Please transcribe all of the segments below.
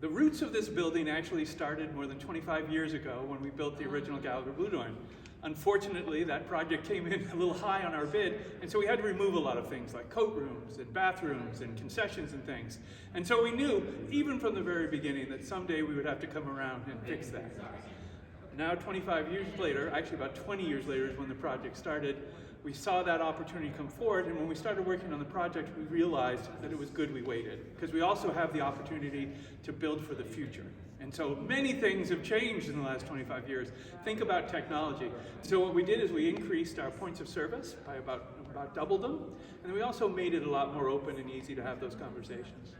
The roots of this building actually started more than 25 years ago when we built the original Gallagher Bluedorn. Unfortunately, that project came in a little high on our bid, and so we had to remove a lot of things like coat rooms and bathrooms and concessions and things. And so we knew, even from the very beginning, that someday we would have to come around and fix that. Now, 25 years later, actually about 20 years later is when the project started, we saw that opportunity come forward, and when we started working on the project, we realized that it was good we waited, because we also have the opportunity to build for the future. And so many things have changed in the last 25 years. Think about technology. So what we did is we increased our points of service by about doubled them, and we also made it a lot more open and easy to have those conversations.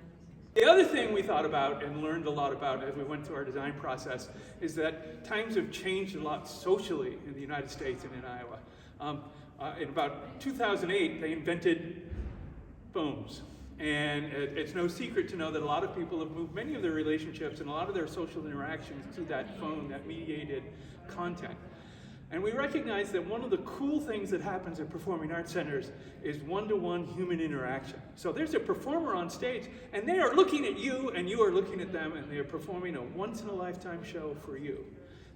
The other thing we thought about and learned a lot about as we went through our design process is that times have changed a lot socially in the United States and in Iowa. In about 2008, they invented phones. And it's no secret to know that a lot of people have moved many of their relationships and a lot of their social interactions to that phone, that mediated content. And we recognize that one of the cool things that happens at performing arts centers is one-to-one human interaction. So there's a performer on stage, and they are looking at you, and you are looking at them, and they are performing a once-in-a-lifetime show for you.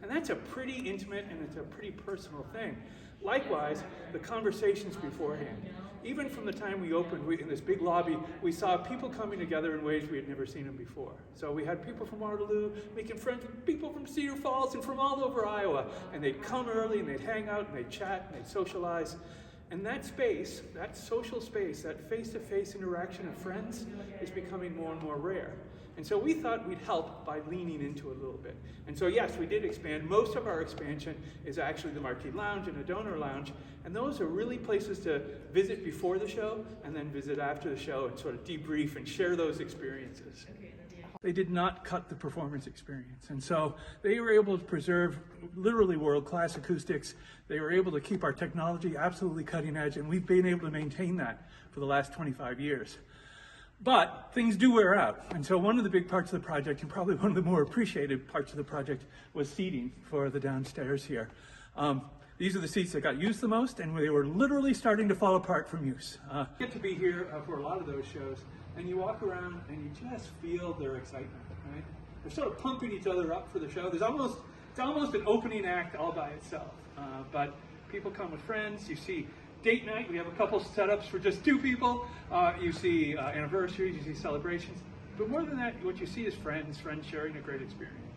And that's a pretty intimate and it's a pretty personal thing. Likewise, the conversations beforehand. Even from the time we opened in this big lobby, we saw people coming together in ways we had never seen them before. So we had people from Waterloo making friends with people from Cedar Falls and from all over Iowa. And they'd come early and they'd hang out and they'd chat and they'd socialize. And that space, that social space, that face-to-face interaction of friends is becoming more and more rare. And so we thought we'd help by leaning into it a little bit. And so yes, we did expand. Most of our expansion is actually the Marquee Lounge and a donor lounge. And those are really places to visit before the show and then visit after the show and sort of debrief and share those experiences. They did not cut the performance experience. And so they were able to preserve literally world-class acoustics. They were able to keep our technology absolutely cutting edge, and we've been able to maintain that for the last 25 years. But things do wear out. And so one of the big parts of the project, and probably one of the more appreciated parts of the project, was seating for the downstairs here. These are the seats that got used the most, and they were literally starting to fall apart from use. I get to be here for a lot of those shows, and you walk around and you just feel their excitement, right? They're sort of pumping each other up for the show. It's almost an opening act all by itself. But people come with friends. You see date night. We have a couple setups for just two people. You see anniversaries. You see celebrations. But more than that, what you see is friends sharing a great experience.